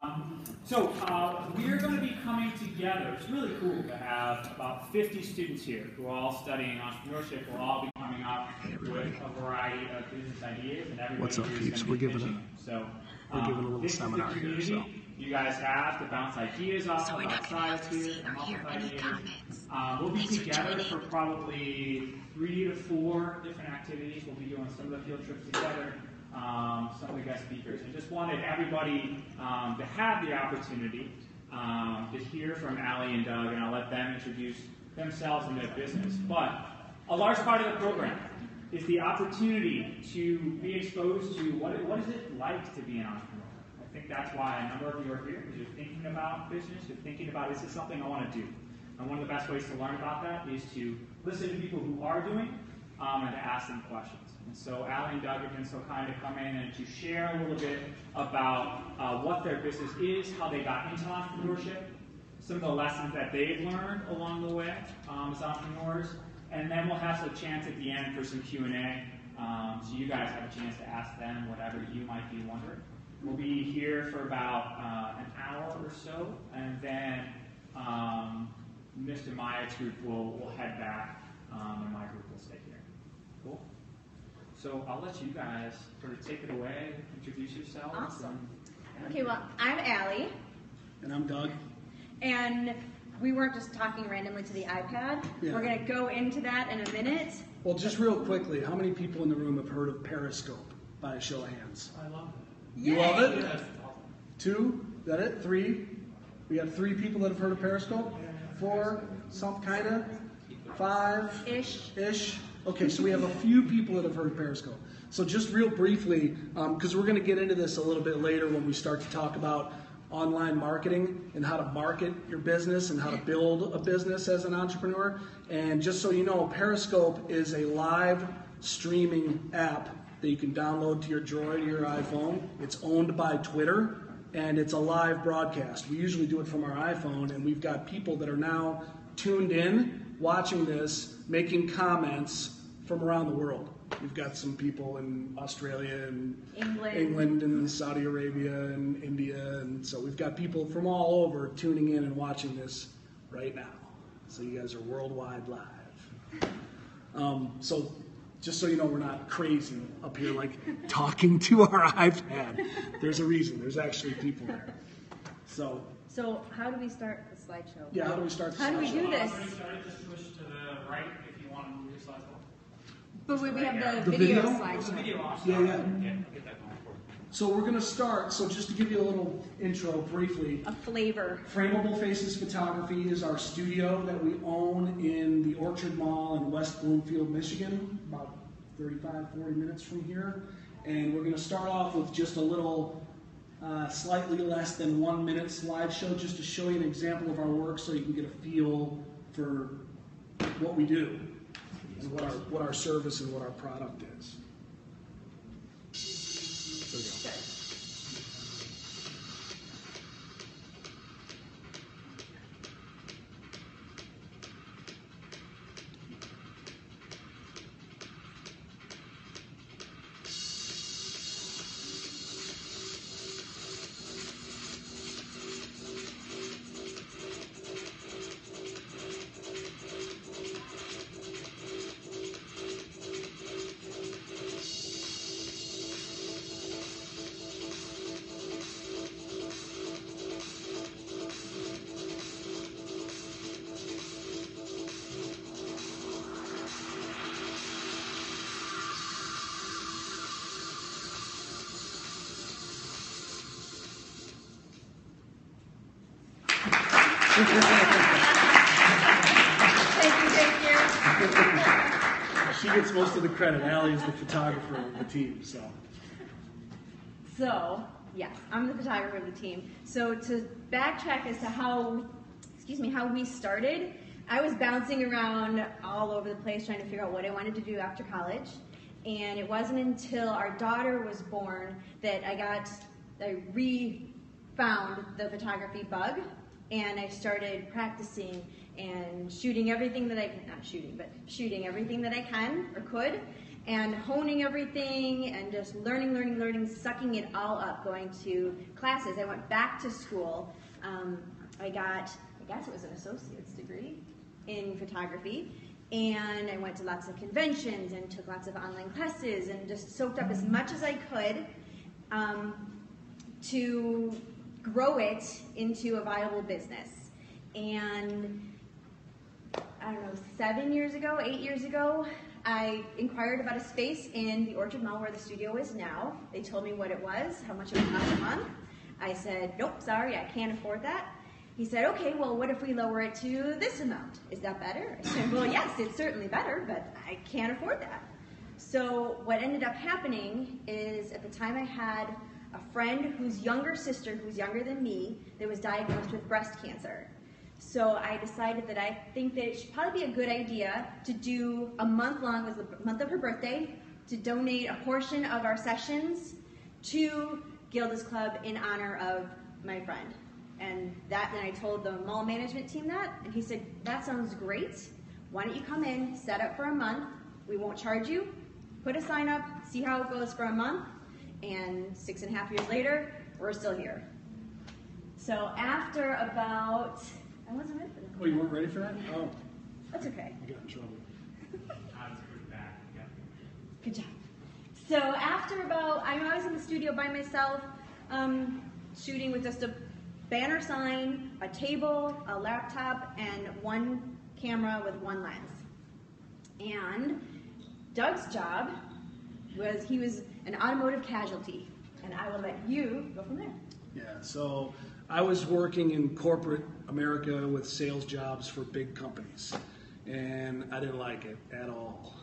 We're going to be coming together. It's really cool to have about 50 students here who are all studying entrepreneurship. We'll all be coming up with a variety of business ideas, and everybody. What's up, peeps? We're giving a little seminar here. So you guys have to bounce ideas off of outside here. We'll be together for probably 3 to 4 different activities. We'll be doing some of the field trips together. Some of the guest speakers. I just wanted everybody to have the opportunity to hear from Allie and Doug, and I'll let them introduce themselves and their business. But a large part of the program is the opportunity to be exposed to what is it like to be an entrepreneur. I think that's why a number of you are here, because you're thinking about business, you're thinking about, is this something I want to do? And one of the best ways to learn about that is to listen to people who are doing and to ask them questions. And so Allie and Doug have been so kind to come in and to share a little bit about what their business is, how they got into entrepreneurship, some of the lessons that they've learned along the way as entrepreneurs, and then we'll have a chance at the end for some Q&A, so you guys have a chance to ask them whatever you might be wondering. We'll be here for about an hour or so, and then Mr. Myatt's group will head back, and my group will stay here. Cool? So I'll let you guys sort of take it away, introduce yourselves. Awesome. Okay, well, I'm Allie. And I'm Doug. And we weren't just talking randomly to the iPad. Yeah. We're going to go into that in a minute. Well, just real quickly, how many people in the room have heard of Periscope by a show of hands? I love it. You love it? Yeah. 2? Is that it? 3? We got 3 people that have heard of Periscope? 4? Some kind of? 5? Ish. Okay, so we have a few people that have heard of Periscope. So just real briefly, because we're going to get into this a little bit later when we start to talk about online marketing and how to market your business and how to build a business as an entrepreneur. And just so you know, Periscope is a live streaming app that you can download to your Droid or your iPhone. It's owned by Twitter, and it's a live broadcast. We usually do it from our iPhone, and we've got people that are now tuned in, watching this, making comments from around the world. We've got some people in Australia and England and Saudi Arabia and India, and so we've got people from all over tuning in and watching this right now. So you guys are worldwide live. So just so you know, we're not crazy up here like talking to our iPad. There's a reason. There's actually people there. So how do we start the slideshow? Yeah, how do we start the slideshow? How do we do this? Just push to the right if you want to move your slides forward. But we have the video slideshow. Yeah. Get that going for you. So we're going to start, so just to give you a little intro briefly. A flavor. Frameable Faces Photography is our studio that we own in the Orchard Mall in West Bloomfield, Michigan, about 35, 40 minutes from here. And we're going to start off with just a little slightly less than 1 minute slideshow just to show you an example of our work so you can get a feel for what we do and what our service and what our product is. There we go. Thank you. She gets most of the credit. Allie is the photographer of the team. So, yes, I'm the photographer of the team. So to backtrack as to how we started, I was bouncing around all over the place trying to figure out what I wanted to do after college. And it wasn't until our daughter was born that I re-found the photography bug, and I started practicing and shooting everything that I can, shooting everything that I can or could. and honing everything and just learning, sucking it all up, going to classes. I went back to school. I guess it was an associate's degree in photography. And I went to lots of conventions and took lots of online classes and just soaked up as much as I could to grow it into a viable business. And I don't know, 8 years ago, I inquired about a space in the Orchard Mall where the studio is now. They told me what it was, how much it would cost a month. I said, nope, sorry, I can't afford that. He said, okay, well, what if we lower it to this amount? Is that better? I said, well, yes, it's certainly better, but I can't afford that. So what ended up happening is at the time I had a friend whose younger sister, who's younger than me, that was diagnosed with breast cancer. So I decided that I think that it should probably be a good idea to do a month long, it was the month of her birthday, to donate a portion of our sessions to Gilda's Club in honor of my friend. And then I told the mall management team that, and he said, that sounds great. Why don't you come in, set up for a month, we won't charge you, put a sign up, see how it goes for a month, and 6.5 years later, we're still here. So after about, I wasn't ready for that. Oh, you weren't ready for that? Oh. That's okay. I got in trouble. Good job. So after about, I was in the studio by myself, shooting with just a banner sign, a table, a laptop, and one camera with one lens. And Doug's job was, he was an automotive casualty, and I will let you go from there. Yeah, so I was working in corporate America with sales jobs for big companies, and I didn't like it at all.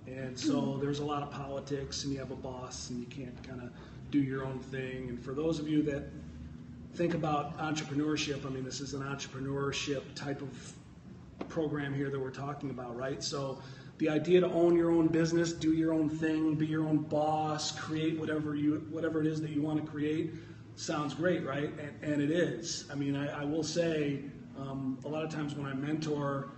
And so there's a lot of politics, and you have a boss, and you can't kind of do your own thing. And for those of you that think about entrepreneurship, I mean, this is an entrepreneurship type of program here that we're talking about, right? So the idea to own your own business, do your own thing, be your own boss, create whatever it is that you want to create, sounds great, right? And it is. I mean, I will say, a lot of times when I mentor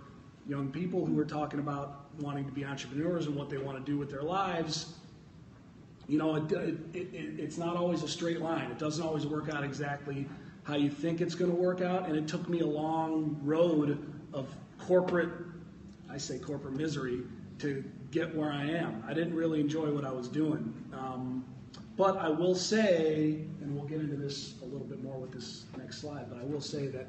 young people who are talking about wanting to be entrepreneurs and what they want to do with their lives, you know, it's not always a straight line. It doesn't always work out exactly how you think it's going to work out. And it took me a long road of corporate misery to get where I am. I didn't really enjoy what I was doing. But I will say, and we'll get into this a little bit more with this next slide, but I will say that,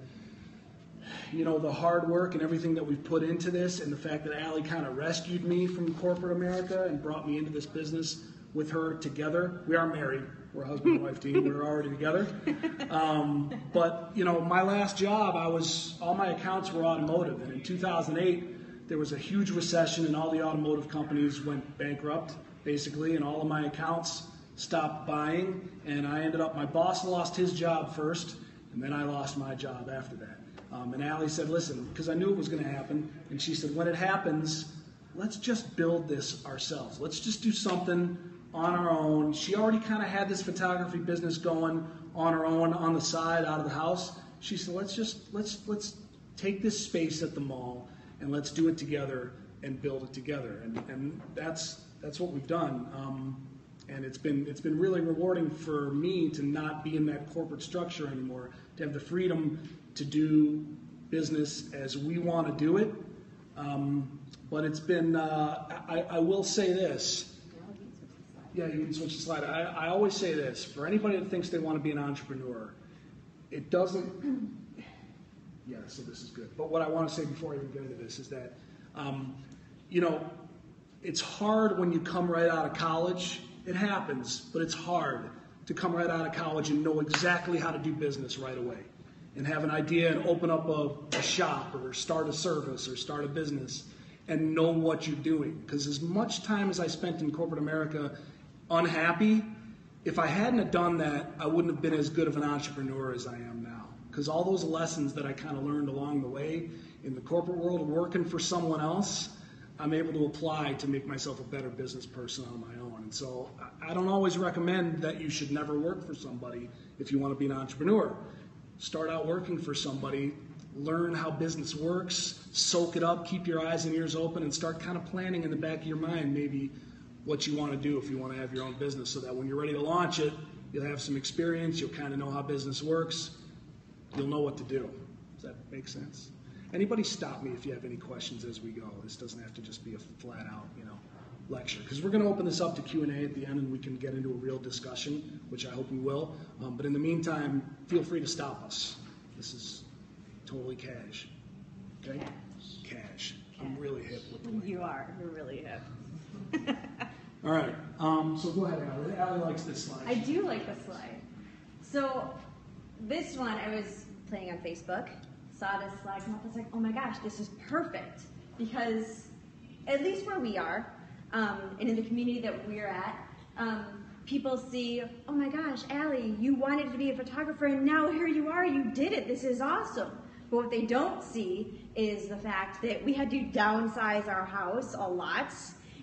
you know, the hard work and everything that we've put into this, and the fact that Allie kind of rescued me from corporate America and brought me into this business with her together. We are married. We're a husband and wife team. We're already together. But, you know, my last job, all my accounts were automotive. And in 2008, there was a huge recession and all the automotive companies went bankrupt, basically, and all of my accounts stopped buying. And I ended up, my boss lost his job first, and then I lost my job after that. And Allie said, listen, because I knew it was going to happen, and she said, when it happens, let's just build this ourselves. Let's just do something on our own. She already kind of had this photography business going on her own on the side out of the house. She said, let's take this space at the mall and let's do it together and build it together. And that's what we've done. And it's been really rewarding for me to not be in that corporate structure anymore, to have the freedom to do business as we want to do it. But it's been, I will say this. Yeah, you can switch the slide. I always say this. For anybody that thinks they want to be an entrepreneur, it doesn't, yeah, so this is good. But what I want to say before I even get into this is that, you know, it's hard when you come right out of college. It happens, but it's hard to come right out of college and know exactly how to do business right away and have an idea and open up a shop or start a service or start a business and know what you're doing. Because as much time as I spent in corporate America unhappy, if I hadn't have done that, I wouldn't have been as good of an entrepreneur as I am now. Because all those lessons that I kind of learned along the way in the corporate world, working for someone else, I'm able to apply to make myself a better business person on my own. And so I don't always recommend that you should never work for somebody if you want to be an entrepreneur. Start out working for somebody, learn how business works, soak it up, keep your eyes and ears open, and start kind of planning in the back of your mind maybe what you want to do if you want to have your own business, so that when you're ready to launch it, you'll have some experience, you'll kind of know how business works, you'll know what to do. Does that make sense? Anybody stop me if you have any questions as we go. This doesn't have to just be a flat out, lecture, because we're going to open this up to Q&A at the end, and we can get into a real discussion, which I hope we will. But in the meantime, feel free to stop us. This is totally cash. Okay? Cash. I'm really hip with the language. You are. You're really hip. All right. So go ahead, Allie. Allie likes this slide. I do like this slide. So this one, I was playing on Facebook, saw this slide come up. I was like, oh my gosh, this is perfect, because at least where we are, and in the community that we're at, people see, oh my gosh, Allie, you wanted to be a photographer, and now here you are, you did it, this is awesome. But what they don't see is the fact that we had to downsize our house a lot,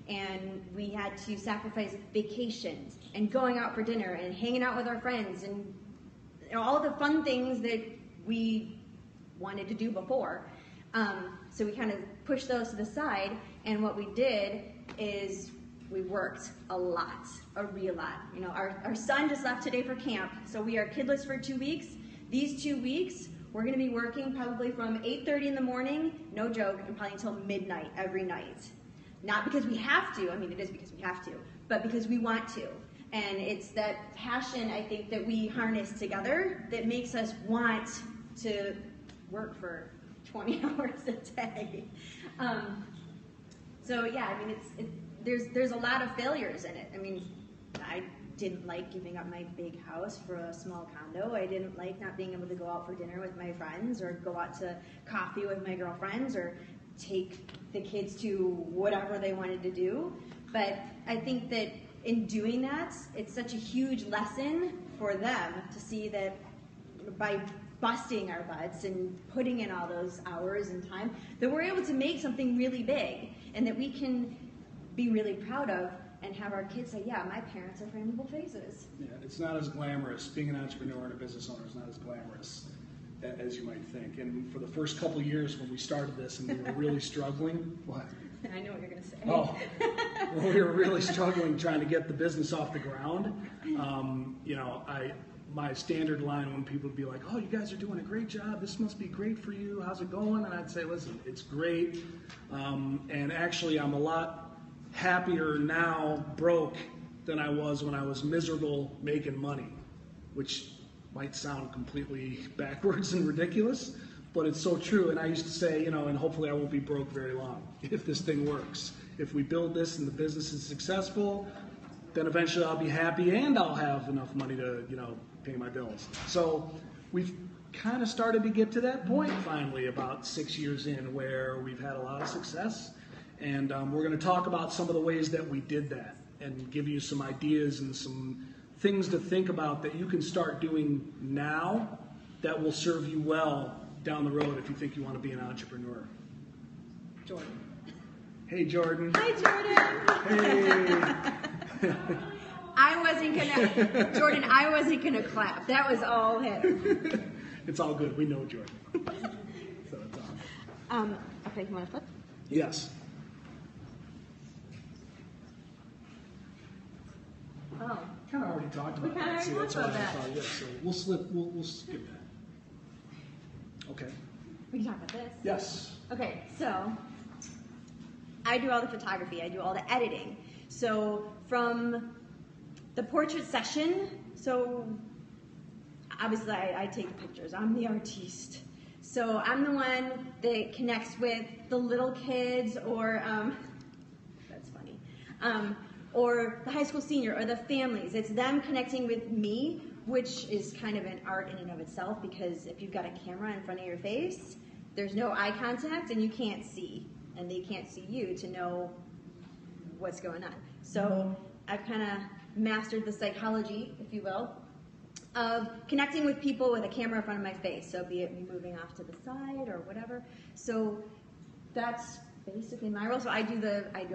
and we had to sacrifice vacations, and going out for dinner, and hanging out with our friends, and all the fun things that we wanted to do before. So we kind of pushed those to the side, and what we did is we worked a lot, a real lot. Our son just left today for camp, so we are kidless for 2 weeks. These 2 weeks, we're going to be working probably from 8:30 in the morning, no joke, and probably until midnight every night. Not because we have to, it is because we have to, but because we want to. And it's that passion, I think, that we harness together that makes us want to work for 20 hours a day. So yeah, there's a lot of failures in it. I didn't like giving up my big house for a small condo. I didn't like not being able to go out for dinner with my friends, or go out to coffee with my girlfriends, or take the kids to whatever they wanted to do. But I think that in doing that, it's such a huge lesson for them to see that by busting our butts and putting in all those hours and time, that we're able to make something really big, and that we can be really proud of, and have our kids say, yeah, my parents are frameable faces. Yeah, it's not as glamorous. Being an entrepreneur and a business owner is not as glamorous as you might think. And for the first couple of years when we started this and we were really struggling, what? I know what you're going to say. Oh, well, we were really struggling trying to get the business off the ground. My standard line when people would be like, oh, you guys are doing a great job. This must be great for you. How's it going? And I'd say, listen, it's great. And actually, I'm a lot happier now broke than I was when I was miserable making money, which might sound completely backwards and ridiculous, but it's so true. And I used to say, and hopefully I won't be broke very long if this thing works. If we build this and the business is successful, then eventually I'll be happy and I'll have enough money to, pay my bills. So we've kind of started to get to that point finally about 6 years in, where we've had a lot of success. And we're going to talk about some of the ways that we did that and give you some ideas and some things to think about that you can start doing now that will serve you well down the road if you think you want to be an entrepreneur. Jordan. Hey, Jordan. Hi, Jordan. Hey. Jordan, I wasn't gonna clap. That was all him. It's all good. We know Jordan. So it's on. Okay, you want to flip? Yes. Oh. Kind of already talked about kinda that. already That's talked why about I thought, yeah, so we'll skip that. Okay. We can talk about this. Yes. Okay, so I do all the photography. I do all the editing. So from the portrait session, so obviously I take the pictures. I'm the artiste. So I'm the one that connects with the little kids, or that's funny, or the high school senior, or the families. It's them connecting with me, which is kind of an art in and of itself, because if you've got a camera in front of your face, there's no eye contact and you can't see, and they can't see you to know what's going on. So I've kind of mastered the psychology, if you will, of connecting with people with a camera in front of my face. So be it me moving off to the side or whatever. So that's basically my role. So I do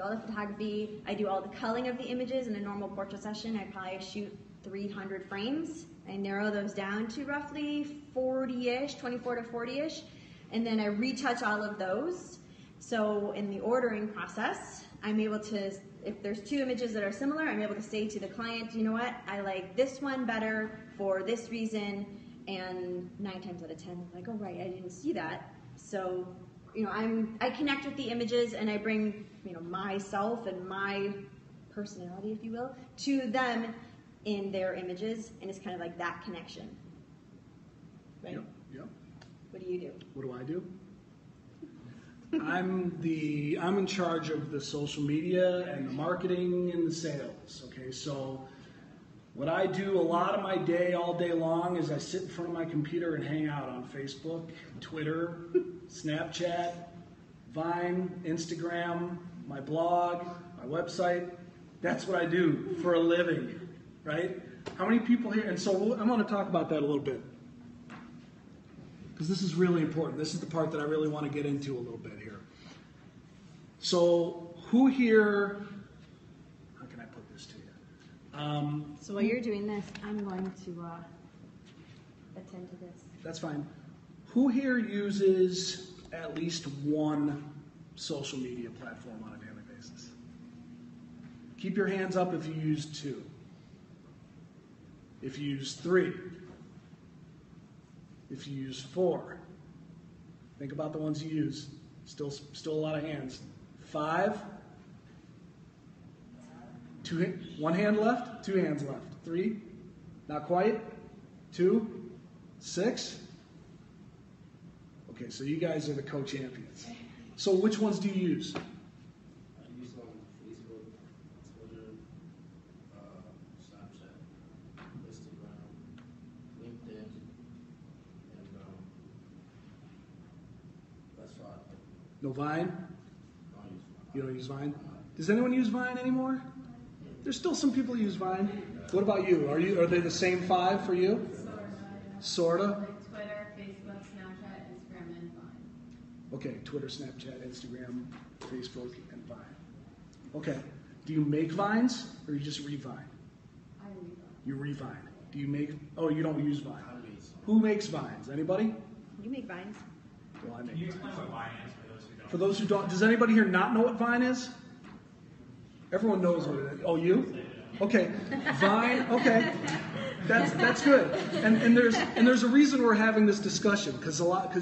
all the photography. I do all the culling of the images. In a normal portrait session, I probably shoot 300 frames. I narrow those down to roughly 40-ish, 24 to 40-ish. and then I retouch all of those. So in the ordering process, I'm able to, if there's two images that are similar, I'm able to say to the client, you know what, I like this one better for this reason, and 9 times out of 10, I'm like, oh right, I didn't see that. So, you know, I connect with the images and I bring, you know, myself and my personality, if you will, to them in their images, and it's kind of like that connection. Right? Yep, yep. What do you do? What do I do? I'm in charge of the social media and the marketing and the sales. Okay, so what I do a lot of my day, all day long, is I sit in front of my computer and hang out on Facebook, Twitter, Snapchat, Vine, Instagram, my blog, my website. That's what I do for a living, right? How many people here? And so I'm going to talk about that a little bit, because this is really important. This is the part that I really want to get into a little bit here. So who here, how can I put this to you? So while you're doing this, I'm going to attend to this. That's fine. Who here uses at least one social media platform on a daily basis? Keep your hands up if you use 2. If you use 3. If you use 4. Think about the ones you use. Still a lot of hands. 5. 1 hand left. 2 hands left. 3. Not quite. 2. 6. Okay, so you guys are the co-champions. So which ones do you use? I use Facebook, Twitter, Snapchat, Instagram, LinkedIn, and that's 5. No Vine? I don't use Vine. You don't use Vine? Does anyone use Vine anymore? There's still some people who use Vine. What about you? Are they the same 5 for you? Sorta. Like Twitter, Facebook, Snapchat, Instagram, and Vine. Okay, Twitter, Snapchat, Instagram, Facebook, and Vine. Okay. Do you make Vines or you just revine? I read them. You revine. Do you make? Oh, you don't use Vine. I read some. Who makes Vines? Anybody? You make vines. Well, I Can make. you explain what Vine is for those who don't? For those who don't, does anybody here not know what Vine is? Everyone knows what it is. Oh, you? Okay. Vine. Okay. That's good. And there's a reason we're having this discussion, because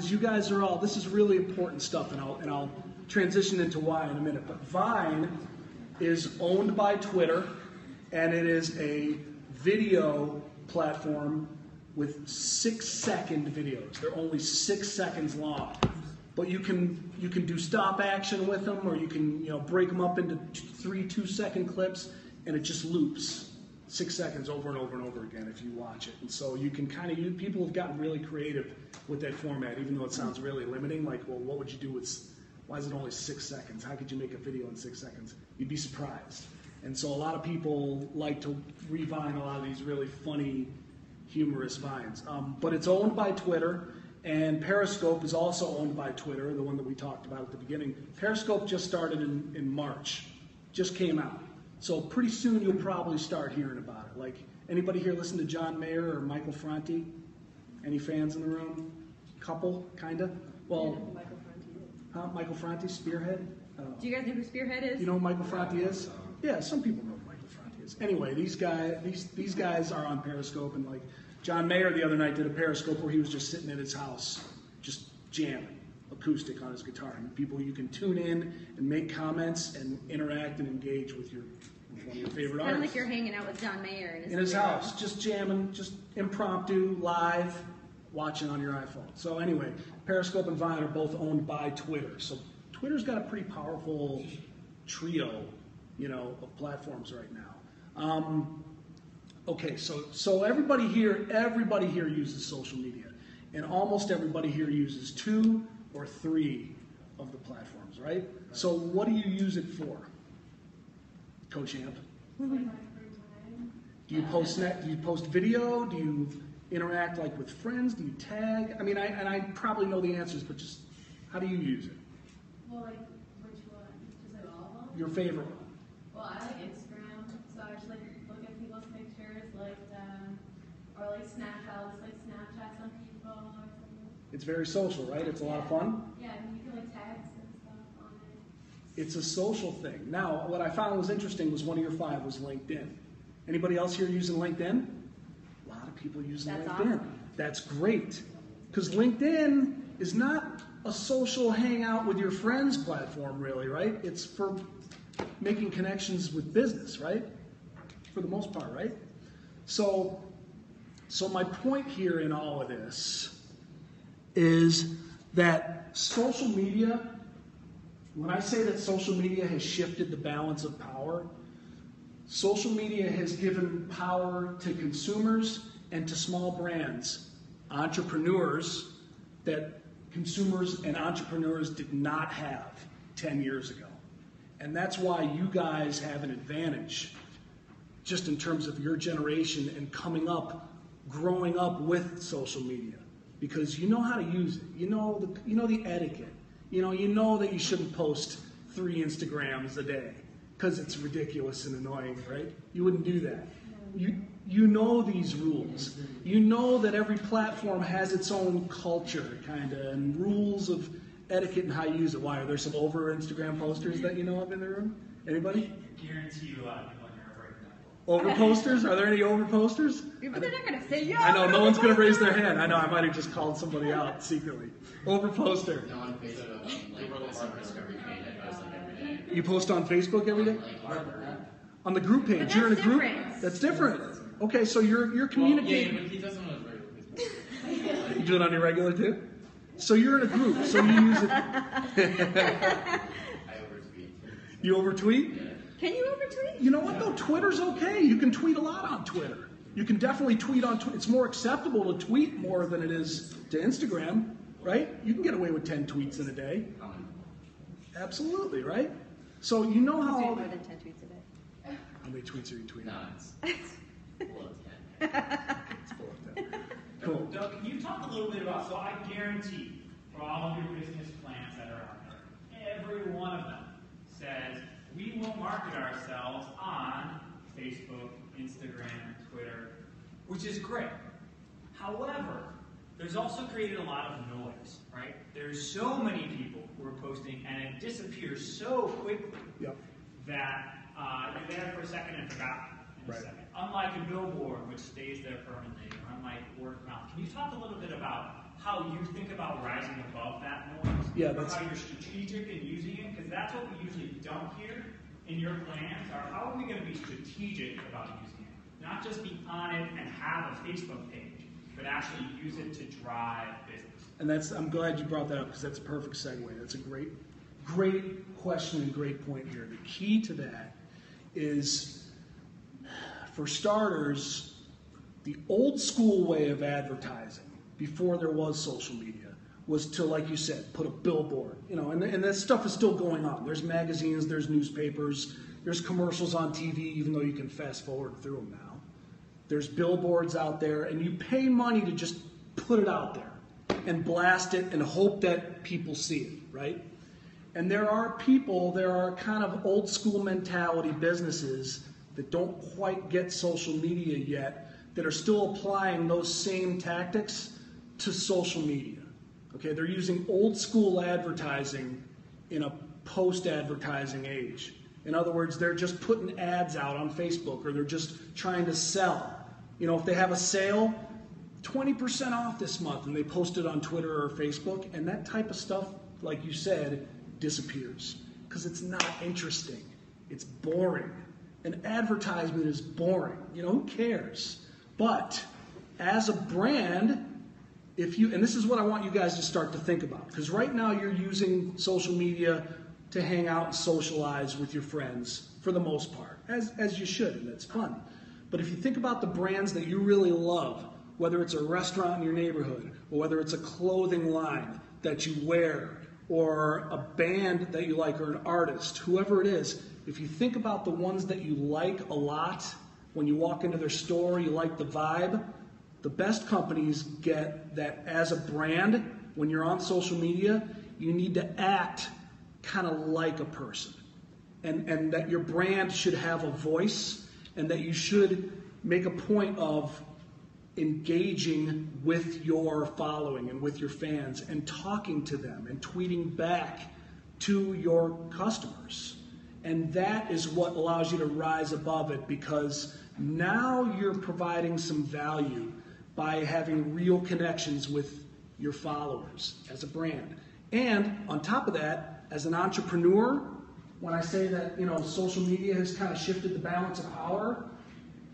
you guys are all, this is really important stuff, and I'll transition into why in a minute. But Vine is owned by Twitter, and it is a video platform with 6-second videos. They're only 6 seconds long. But you can do stop action with them, or you can break them up into 3 2-second clips, and it just loops 6 seconds over and over and over again if you watch it. And so you can people have gotten really creative with that format, even though it sounds really limiting. Like, well, what would you do with? Why is it only 6 seconds? How could you make a video in 6 seconds? You'd be surprised. And so a lot of people like to revine a lot of these really funny, humorous vines. But it's owned by Twitter. And Periscope is also owned by Twitter, the one that we talked about at the beginning. Periscope just started in March, just came out. So pretty soon you'll probably start hearing about it. Like, anybody here listen to John Mayer or Michael Franti? Any fans in the room? Couple, kind of? Well, Michael Franti, Spearhead? Do you guys know who Spearhead is? You know who Michael Franti is? Yeah, some people know who Michael Franti is. Anyway, these guys are on Periscope, and like John Mayer the other night did a Periscope where he was just sitting at his house, just jamming acoustic on his guitar. And people, you can tune in and make comments and interact and engage with one of your favorite Kind of artists. like you're hanging out with John Mayer In his house, just jamming, just impromptu, live, watching on your iPhone. So anyway, Periscope and Vine are both owned by Twitter. So Twitter's got a pretty powerful trio, of platforms right now. Okay, so everybody here uses social media, and almost everybody here uses 2 or 3 of the platforms, right? So what do you use it for, Co-Champ? Do you post video? Do you interact like with friends? Do you tag? I mean, I probably know the answers, but just how do you use it? Well, like, which one? Just like all of them? Your favorite one? Well, I like Instagram, so I just like look at people's pictures, like them, or like Snapchat, I'll just like Snapchat some people or something. It's very social, right? It's a lot of fun. Yeah, and you can like tags and stuff on it. It's a social thing. Now, what I found was interesting was one of your 5 was LinkedIn. Anybody else here using LinkedIn? A lot of people using That's LinkedIn. awesome. That's great. Because LinkedIn is not a social hangout with your friends platform, really, right? It's for making connections with business, right? For the most part, right? So my point here in all of this is that social media, when I say that social media has shifted the balance of power, social media has given power to consumers and to small brands, entrepreneurs that consumers and entrepreneurs did not have 10 years ago. And that's why you guys have an advantage just in terms of your generation and coming up, growing up with social media, because you know how to use it. You know the etiquette. You know that you shouldn't post 3 Instagrams a day because it's ridiculous and annoying, right? You wouldn't do that. You know these rules. You know that every platform has its own culture, kind of, and rules of etiquette and how you use it. Why? Are there some over Instagram posters that you know of in the room? Anybody? Guarantee you a lot of people in here are breaking that rule. Over posters? Are there any over posters? But they're not going to say, yeah. I know, no one's going to raise their hand. I know, I might have just called somebody out secretly. Over poster. No, on Facebook, like, every page I post like every day. You post on Facebook every day? Like, On the group page. But You're in a that's group? different. That's different. Okay, so you're communicating. Yeah, but he doesn't want to regular. You do it on your regular too? So you're in a group, so you use it. I overtweet. You overtweet? Yeah. Can you overtweet? You know what though? Twitter's okay. You can tweet a lot on Twitter. You can definitely tweet on Twitter. It's more acceptable to tweet more than it is to Instagram, right? You can get away with 10 tweets in a day. Absolutely, right? So you know He's how. doing more than 10 tweets a day. How many tweets are you tweeting? No, it's full of 10. It's 4 of 10. Cool. Doug, can you talk a little bit about, so I guarantee for all of your business plans that are out there, every one of them says we will market ourselves on Facebook, Instagram, Twitter, which is great. However, there's also created a lot of noise, right? There's so many people who are posting and it disappears so quickly Yep. that you're there for a second and forgotten in Right. a second. Unlike a billboard, which stays there permanently, or unlike word of mouth. Can you talk a little bit about how you think about rising above that noise? Yeah, or that's- how you're strategic in using it? Because that's what we usually don't hear in your plans, are how are we going to be strategic about using it? Not just be on it and have a Facebook page, but actually use it to drive business. And I'm glad you brought that up because that's a perfect segue. That's a great question and great point here. The key to that is, for starters, the old school way of advertising before there was social media was to, like you said, put a billboard. And that stuff is still going on. There's magazines, there's newspapers, there's commercials on TV, even though you can fast forward through them now. There's billboards out there, and you pay money to just put it out there and blast it and hope that people see it, right? And there are kind of old school mentality businesses that don't quite get social media yet that are still applying those same tactics to social media. Okay, they're using old school advertising in a post-advertising age. In other words, they're just putting ads out on Facebook, or they're just trying to sell. If they have a sale, 20% off this month, and they post it on Twitter or Facebook, and that type of stuff, like you said, disappears because it's not interesting. It's boring. An advertisement is boring. Who cares? But as a brand, and this is what I want you guys to start to think about, because right now you're using social media to hang out and socialize with your friends for the most part, as you should, and that's fun. But if you think about the brands that you really love, whether it's a restaurant in your neighborhood, or whether it's a clothing line that you wear, or a band that you like, or an artist, whoever it is, if you think about the ones that you like a lot, when you walk into their store, you like the vibe, the best companies get that as a brand, when you're on social media, you need to act kind of like a person. And that your brand should have a voice, and that you should make a point of engaging with your following and with your fans and talking to them and tweeting back to your customers. And that is what allows you to rise above it, because now you're providing some value by having real connections with your followers as a brand. And on top of that, as an entrepreneur, when I say that, social media has kind of shifted the balance of power,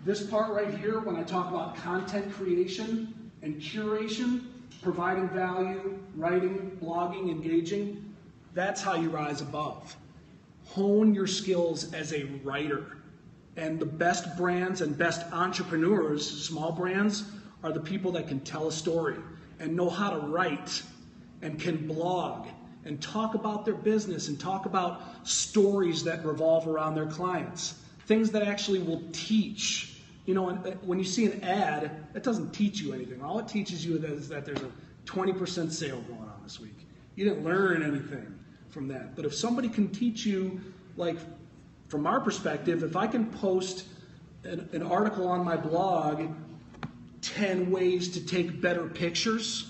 this part right here, when I talk about content creation and curation, providing value, writing, blogging, engaging, that's how you rise above. Hone your skills as a writer. And the best brands and best entrepreneurs, small brands, are the people that can tell a story and know how to write and can blog and talk about their business and talk about stories that revolve around their clients. Things that actually will teach. When you see an ad, that doesn't teach you anything. All it teaches you is that there's a 20% sale going on this week. You didn't learn anything from that. But if somebody can teach you, like from our perspective, if I can post an article on my blog, 10 ways to take better pictures,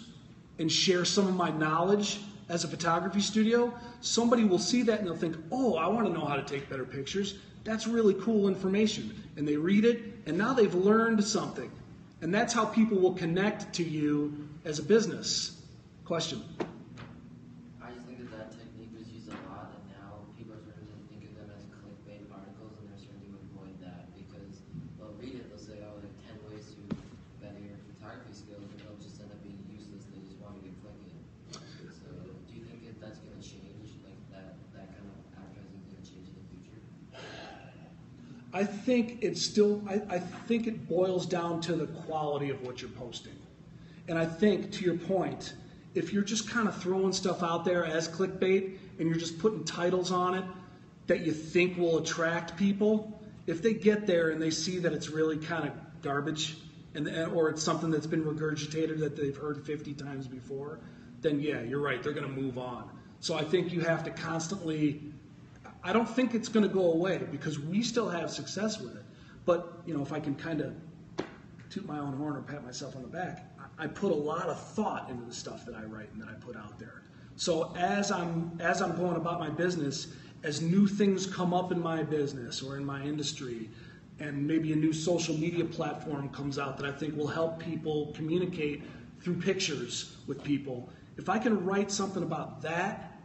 and share some of my knowledge as a photography studio, somebody will see that and they'll think, oh, I want to know how to take better pictures. That's really cool information. And they read it, and now they've learned something. And that's how people will connect to you as a business. Question? I just think that technique was used a lot, and now people are starting to think of them as clickbait articles, and they're starting to avoid that because they'll read it, they'll say, oh, like 10 ways to better your photography skills, and they'll just end up being useless. They just want to get clicking. So do you think that's going to change, like that kind of advertising is going to change in the future? I think I think it boils down to the quality of what you're posting. And I think, to your point, if you're just kind of throwing stuff out there as clickbait and you're just putting titles on it that you think will attract people, if they get there and they see that it's really kind of garbage or it's something that's been regurgitated that they've heard 50 times before, then yeah, you're right, they're going to move on. So I think you have to constantly, I don't think it's going to go away because we still have success with it. But, if I can kind of toot my own horn or pat myself on the back, I put a lot of thought into the stuff that I write and that I put out there. So as I'm going about my business, as new things come up in my business or in my industry, and maybe a new social media platform comes out that I think will help people communicate through pictures with people, if I can write something about that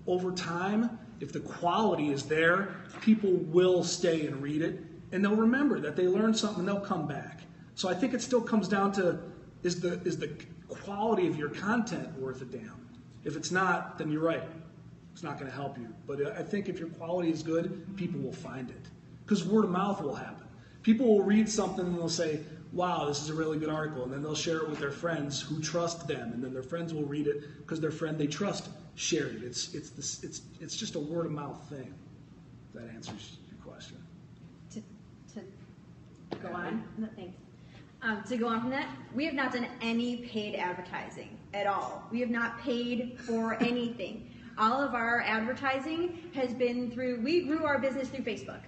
over time, if the quality is there, people will stay and read it, and they'll remember that they learned something and they'll come back. So I think it still comes down to, is the quality of your content worth a damn? If it's not, then you're right. It's not going to help you. But I think if your quality is good, people will find it. Because word of mouth will happen. People will read something and they'll say, wow, this is a really good article. And then they'll share it with their friends who trust them. And then their friends will read it because their friend they trust shared it. It's just a word of mouth thing. If that answers your question. To go on, no, thanks. To go on from that, we have not done any paid advertising at all. We have not paid for anything. All of our advertising has been we grew our business through Facebook.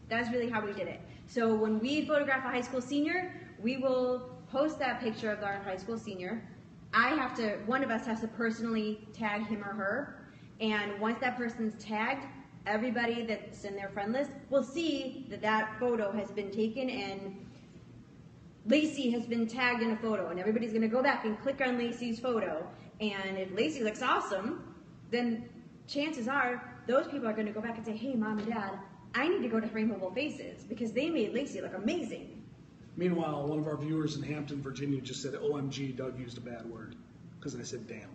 That's really how we did it. So when we photograph a high school senior, we will post that picture of our high school senior. One of us has to personally tag him or her. And once that person's tagged, everybody that's in their friend list will see that photo has been taken and Lacey has been tagged in a photo. And everybody's going to go back and click on Lacey's photo. And if Lacey looks awesome, then chances are those people are going to go back and say, hey, Mom and Dad, I need to go to Frameable Faces because they made Lacey look amazing. Meanwhile, one of our viewers in Hampton, Virginia just said, OMG, Doug used a bad word. Because I said, damn.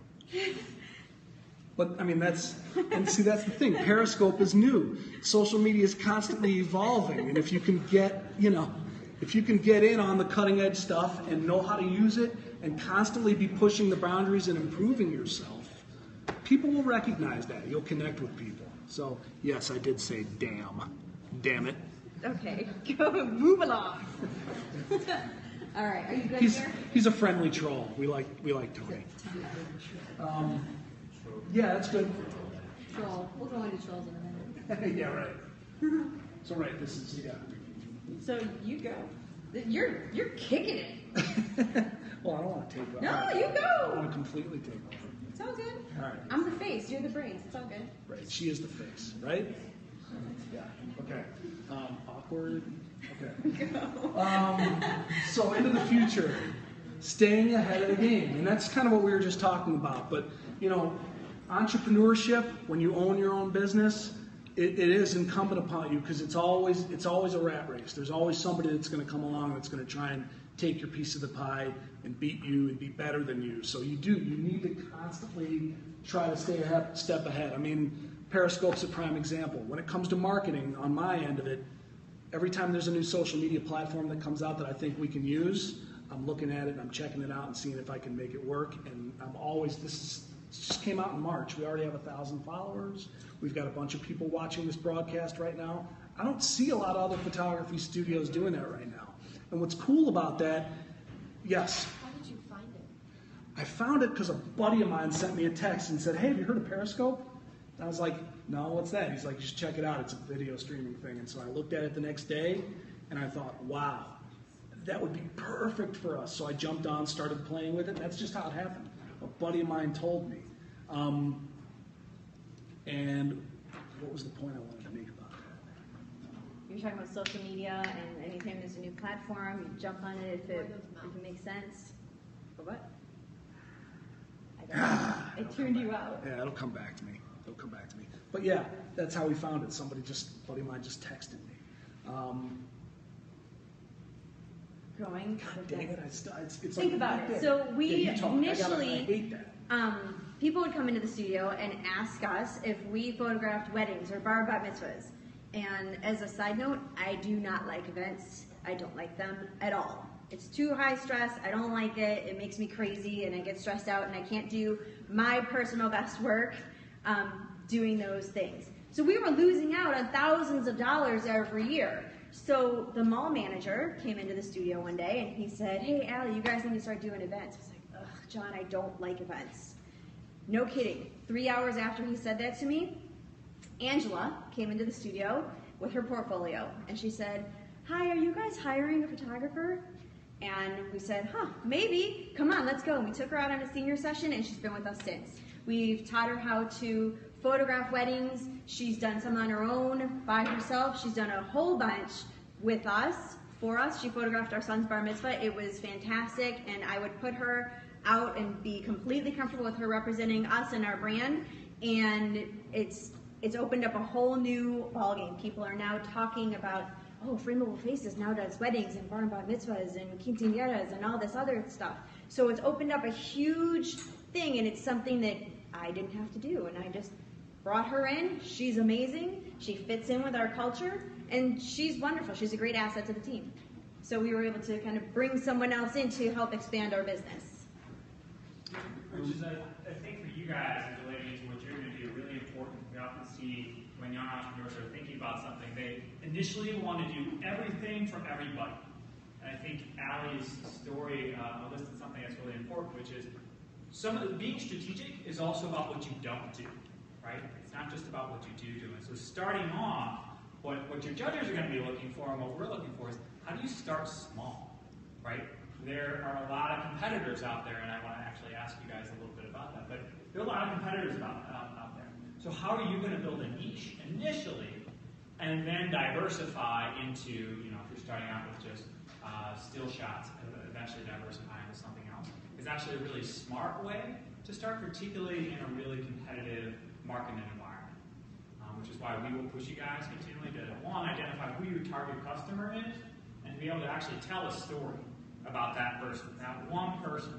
But, I mean, that's the thing. Periscope is new. Social media is constantly evolving. And if you can get in on the cutting edge stuff and know how to use it and constantly be pushing the boundaries and improving yourself, people will recognize that. You'll connect with people. So, yes, I did say damn. Damn it. Okay, move along. All right, are you good here? He's a friendly troll. We like Tony. Yeah, that's good. Troll. We'll go into trolls in a minute. Yeah, right. So, right, this is, yeah. So you go. You're kicking it. Well, I don't want to take over. No, you I go. want to completely take over. It's all good. All right. I'm the face. You're the brains. It's all good. Right. She is the face, right? Yeah. Okay. Awkward. Okay. So into the future, staying ahead of the game, and that's kind of what we were just talking about. But you know, entrepreneurship, when you own your own business, it is incumbent upon you because it's always a rat race. There's always somebody that's going to come along that's going to try and take your piece of the pie and beat you and be better than you. So you need to constantly try to stay a step ahead. I mean, Periscope's a prime example. When it comes to marketing, on my end of it, every time there's a new social media platform that comes out that I think we can use, I'm looking at it and I'm checking it out and seeing if I can make it work. And I'm always, this just came out in March. We already have 1,000 followers. We've got a bunch of people watching this broadcast right now. I don't see a lot of other photography studios doing that right now. And what's cool about that, yes. How did you find it? I found it because a buddy of mine sent me a text and said, hey, have you heard of Periscope? And I was like, no, what's that? He's like, you should check it out. It's a video streaming thing. And so I looked at it the next day, and I thought, wow, that would be perfect for us. So I jumped on, started playing with it, and that's just how it happened. A buddy of mine told me. And what was the point I wanted to make about that? You're talking about social media, and anytime there's a new platform, you jump on it if it makes sense. For what? I turned you out. Yeah, it'll come back to me. It'll come back to me. But yeah, that's how we found it. Buddy of mine just texted me. Growing. God dang it! It's Think like about right it. there. So we Yeah, you talk. initially, I hate that. people would come into the studio and ask us if we photographed weddings or bar bat mitzvahs. And as a side note, I do not like events. I don't like them at all. It's too high stress. I don't like it. It makes me crazy, and I get stressed out, and I can't do my personal best work doing those things. So we were losing out on thousands of dollars every year. So the mall manager came into the studio one day, and he said, hey, Allie, you guys need to start doing events. I was like, ugh, John, I don't like events. No kidding. 3 hours after he said that to me, Angela came into the studio with her portfolio, and she said, hi, are you guys hiring a photographer? And we said, maybe. Come on, let's go. And we took her out on a senior session, and she's been with us since. We've taught her how to photograph weddings. She's done some on her own, by herself. She's done a whole bunch with us, for us. She photographed our son's bar mitzvah. It was fantastic, and I would put her out and be completely comfortable with her representing us and our brand, and it's opened up a whole new ballgame. People are now talking about, oh, Frameable Faces now does weddings and bar mitzvahs and quinceañeras and all this other stuff. So it's opened up a huge thing, and it's something that I didn't have to do, and I just brought her in. She's amazing. She fits in with our culture, and she's wonderful. She's a great asset to the team. So we were able to kind of bring someone else in to help expand our business. Which is, I think, for you guys, and relating to what you're going to do, really important. We often see when young entrepreneurs are thinking about something, they initially want to do everything for everybody. And I think Allie's story listed something that's really important, which is being strategic is also about what you don't do, right? It's not just about what you do. And so starting off, what your judges are going to be looking for and what we're looking for is how do you start small, right? There are a lot of competitors out there, and I want to actually ask you guys a little bit about that, but there are a lot of competitors out there. So how are you going to build a niche initially and then diversify into, if you're starting out with just still shots, eventually diversifying to something else? Is actually a really smart way to start, particularly in a really competitive marketing environment, which is why we will push you guys continually to, one, identify who your target customer is, and be able to actually tell a story about that person. That one person.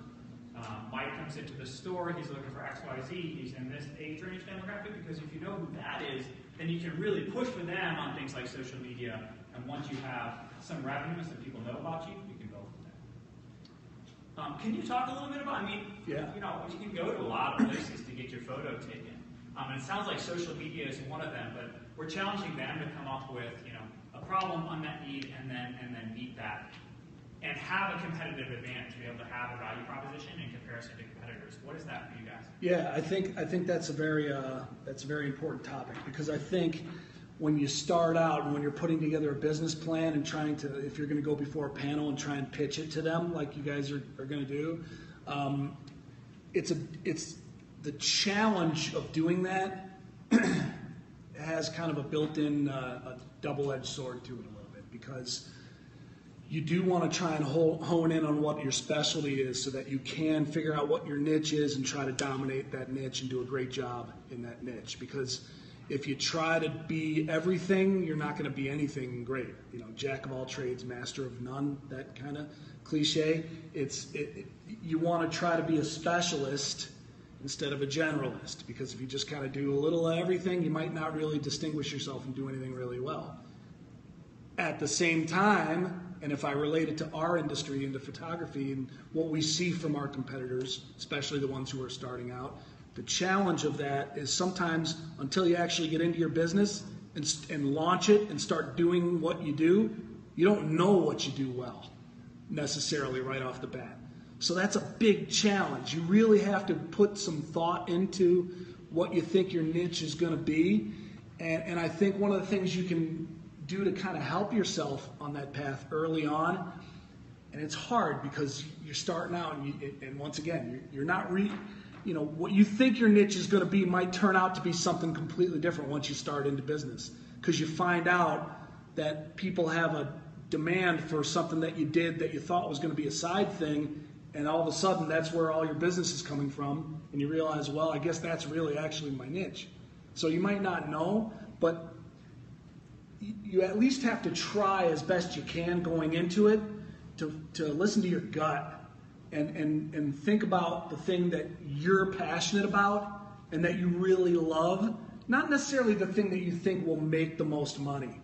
Mike comes into the store, he's looking for XYZ, he's in this age range demographic, because if you know who that is, then you can really push for them on things like social media, and once you have some revenue and some people know about you, you can go from there. Can you talk a little bit about, you can go to a lot of places to get your photo taken, and it sounds like social media is one of them, but we're challenging them to come up with, a problem, unmet need, and then meet that. And have a competitive advantage, be able to have a value proposition in comparison to competitors. What is that for you guys? Yeah, I think that's a very important topic, because I think when you start out and when you're putting together a business plan and trying to, if you're going to go before a panel and try and pitch it to them like you guys are going to do, it's the challenge of doing that has kind of a built-in a double-edged sword to it a little bit, because you do want to try and hone in on what your specialty is so that you can figure out what your niche is and try to dominate that niche and do a great job in that niche. Because if you try to be everything, you're not going to be anything great. You know, jack of all trades, master of none, that kind of cliche. You want to try to be a specialist instead of a generalist, because if you just kind of do a little of everything, you might not really distinguish yourself and do anything really well. At the same time, and if I relate it to our industry, into photography, and what we see from our competitors, especially the ones who are starting out, the challenge of that is sometimes until you actually get into your business and launch it and start doing what you do, you don't know what you do well necessarily right off the bat. So that's a big challenge. You really have to put some thought into what you think your niche is going to be. And I think one of the things you can do to kind of help yourself on that path early on, and it's hard because you're starting out, and once again, you're not what you think your niche is going to be might turn out to be something completely different once you start into business, because you find out that people have a demand for something that you did that you thought was going to be a side thing, and all of a sudden that's where all your business is coming from, and you realize, well, I guess that's really actually my niche. So you might not know, but you at least have to try as best you can going into it to listen to your gut and think about the thing that you're passionate about and that you really love, not necessarily the thing that you think will make the most money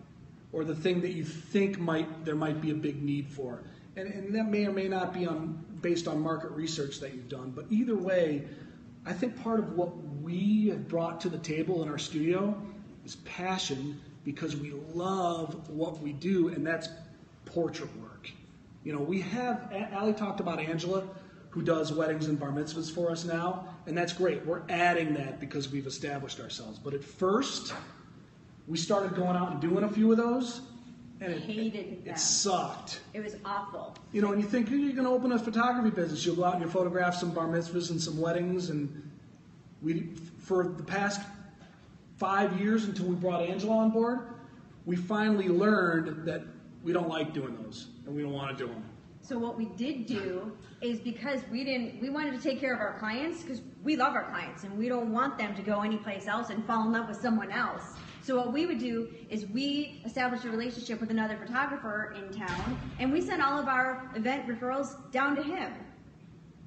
or the thing that you think there might be a big need for. And that may or may not be based on market research that you've done, but either way, I think part of what we have brought to the table in our studio is passion, because we love what we do, and that's portrait work. You know, we have, Ali talked about Angela, who does weddings and bar mitzvahs for us now, and that's great. We're adding that because we've established ourselves. But at first, we started going out and doing a few of those, and it sucked. It was awful. You know, and you think, you're going to open a photography business. You'll go out and you photograph some bar mitzvahs and some weddings, and for the past 5 years until we brought Angela on board, we finally learned that we don't like doing those, and we don't want to do them. So what we did do is, because we wanted to take care of our clients, because we love our clients and we don't want them to go anyplace else and fall in love with someone else. So what we would do is we established a relationship with another photographer in town, and we sent all of our event referrals down to him.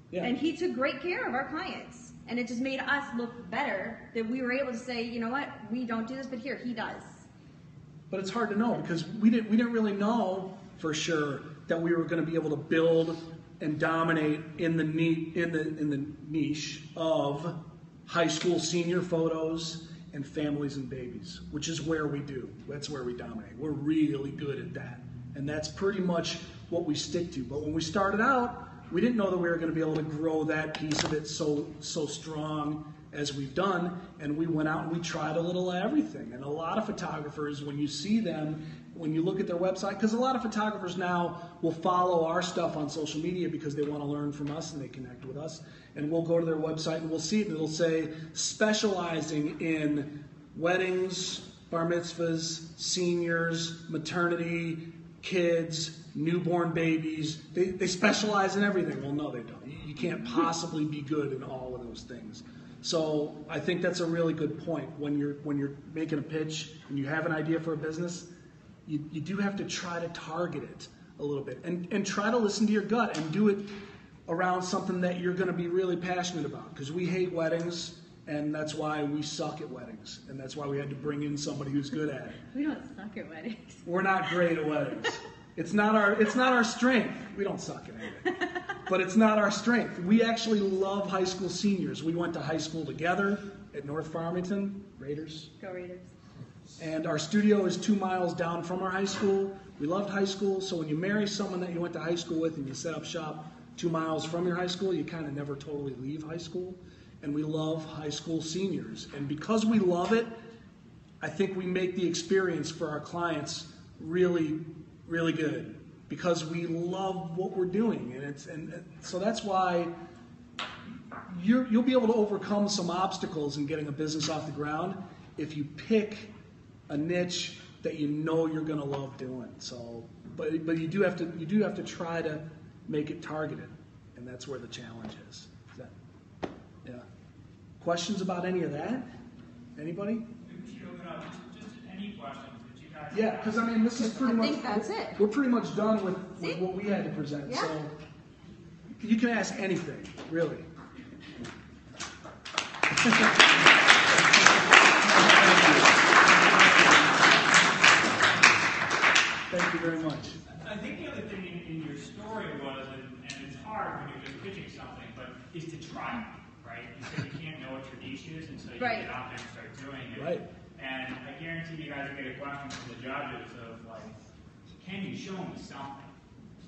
Yeah. And he took great care of our clients. And it just made us look better that we were able to say, you know what, we don't do this, but here, he does. But it's hard to know, because we didn't really know for sure that we were going to be able to build and dominate in the niche of high school senior photos and families and babies, which is where we do. That's where we dominate. We're really good at that. And that's pretty much what we stick to. But when we started out, we didn't know that we were going to be able to grow that piece of it so strong as we've done, and we went out and we tried a little of everything. And a lot of photographers, when you see them, when you look at their website, because a lot of photographers now will follow our stuff on social media because they want to learn from us and they connect with us, and we'll go to their website and we'll see it, and it'll say specializing in weddings, bar mitzvahs, seniors, maternity, kids, newborn babies. They specialize in everything. Well, no, they don't. You can't possibly be good in all of those things. So I think that's a really good point. When you're making a pitch and you have an idea for a business, you do have to try to target it a little bit and try to listen to your gut and do it around something that you're going to be really passionate about. Because we hate weddings, and that's why we suck at weddings, and that's why we had to bring in somebody who's good at it. We don't suck at weddings. We're not great at weddings. It's not our strength. We don't suck at anything. But it's not our strength. We actually love high school seniors. We went to high school together at North Farmington. Raiders. Go Raiders. And our studio is 2 miles down from our high school. We loved high school, so when you marry someone that you went to high school with and you set up shop 2 miles from your high school, you kind of never totally leave high school. And we love high school seniors. And because we love it, I think we make the experience for our clients really, really good because we love what we're doing, and so that's why you'll be able to overcome some obstacles in getting a business off the ground if you pick a niche that you know you're going to love doing. So, but you do have to try to make it targeted, and that's where the challenge is. Yeah. Questions about any of that? Anybody? Just any questions that you guys Yeah, because I mean, this is pretty much. I think that's it. We're pretty much done with See? what we had to present. Yeah. So you can ask anything, really. Thank you very much. I think the other thing in your story was, and it's hard when you're just pitching something, but is to try it, right? You said you can't know what your niche is until you Right. get out there and start doing it. Right. And I guarantee you guys will get a question from the judges of like, can you show me something?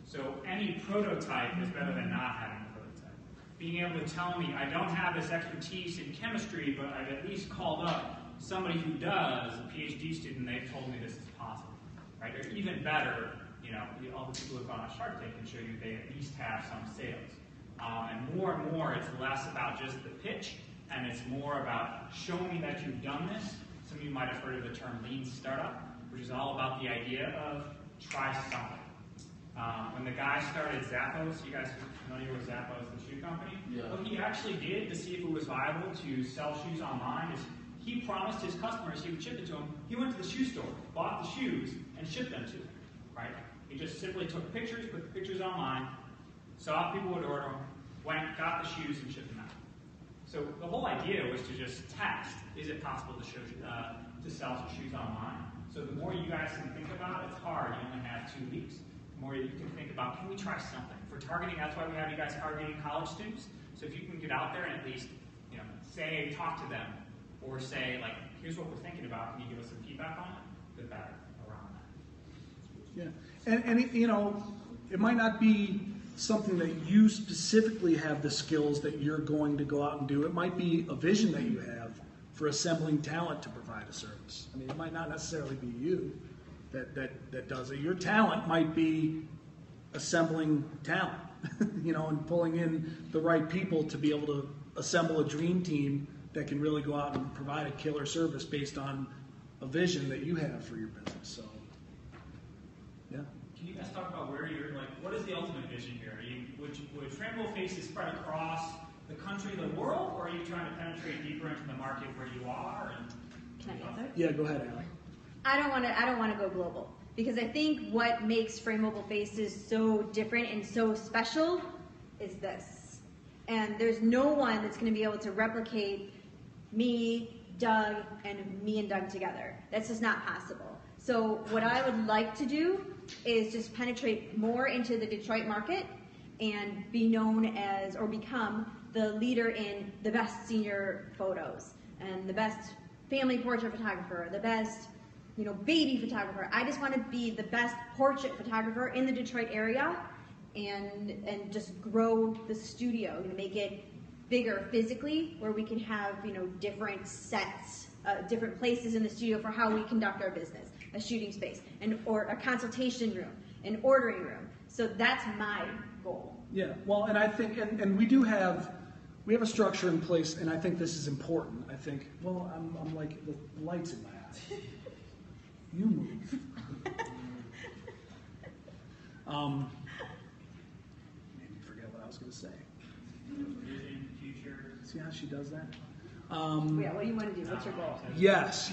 So any prototype is better than not having a prototype. Being able to tell me, I don't have this expertise in chemistry, but I've at least called up somebody who does, a PhD student, they've told me this is possible. Right? Or even better, all the people who've gone on Shark Tank can show you they at least have some sales. And more, it's less about just the pitch, and it's more about show me that you've done this. Some of you might have heard of the term lean startup, which is all about the idea of try something. When the guy started Zappos, you guys are familiar with Zappos, the shoe company? Yeah. What he actually did to see if it was viable to sell shoes online is he promised his customers he would ship it to them. He went to the shoe store, bought the shoes, and shipped them to them, right? He just simply took pictures, put the pictures online, saw if people would order them, went, got the shoes, and shipped them out. So the whole idea was to just test, is it possible to sell some shoes online? So the more you guys can think about it, it's hard, you only have 2 weeks. The more you can think about, can we try something? For targeting, that's why we have you guys targeting college students. So if you can get out there and at least, say, talk to them, or say, like, here's what we're thinking about, can you give us some feedback on it? The better around that. Yeah, and it might not be something that you specifically have the skills that you're going to go out and do. It might be a vision that you have for assembling talent to provide a service. I mean, it might not necessarily be you that does it. Your talent might be assembling talent, and pulling in the right people to be able to assemble a dream team that can really go out and provide a killer service based on a vision that you have for your business. So, yeah. Can you guys talk about where you're, what is the ultimate vision here? Would Frameable Faces spread across the country, the world, or are you trying to penetrate deeper into the market where you are? Can I answer? Yeah, go ahead, Allie. I don't want to go global because I think what makes Frameable Faces so different and so special is this. And there's no one that's going to be able to replicate me, Doug, and me and Doug together. That's just not possible. So what I would like to do is just penetrate more into the Detroit market and be known as, or become, the leader in the best senior photos and the best family portrait photographer, the best baby photographer. I just want to be the best portrait photographer in the Detroit area and just grow the studio, make it bigger physically, where we can have different sets, different places in the studio for how we conduct our business, a shooting space, or a consultation room, an ordering room. So that's my goal. Yeah, well, and I think, and we have a structure in place, and I think this is important. I think, well, I'm like the lights in my eyes. You move. Made me forget what I was going to say. Vision, future. See how she does that? Yeah, what do you want to do? What's your goal? Yes.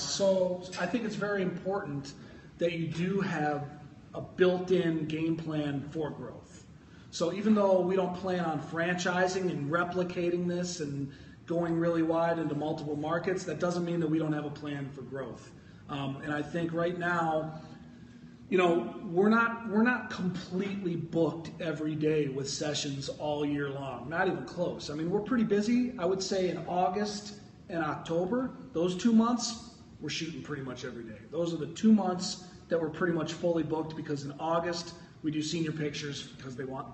So I think it's very important that you do have a built-in game plan for growth. So even though we don't plan on franchising and replicating this and going really wide into multiple markets, that doesn't mean that we don't have a plan for growth. And I think right now, we're not completely booked every day with sessions all year long. Not even close. I mean, we're pretty busy. I would say in August and October, those 2 months, we're shooting pretty much every day. Those are the 2 months that we're pretty much fully booked, because in August we do senior pictures because they want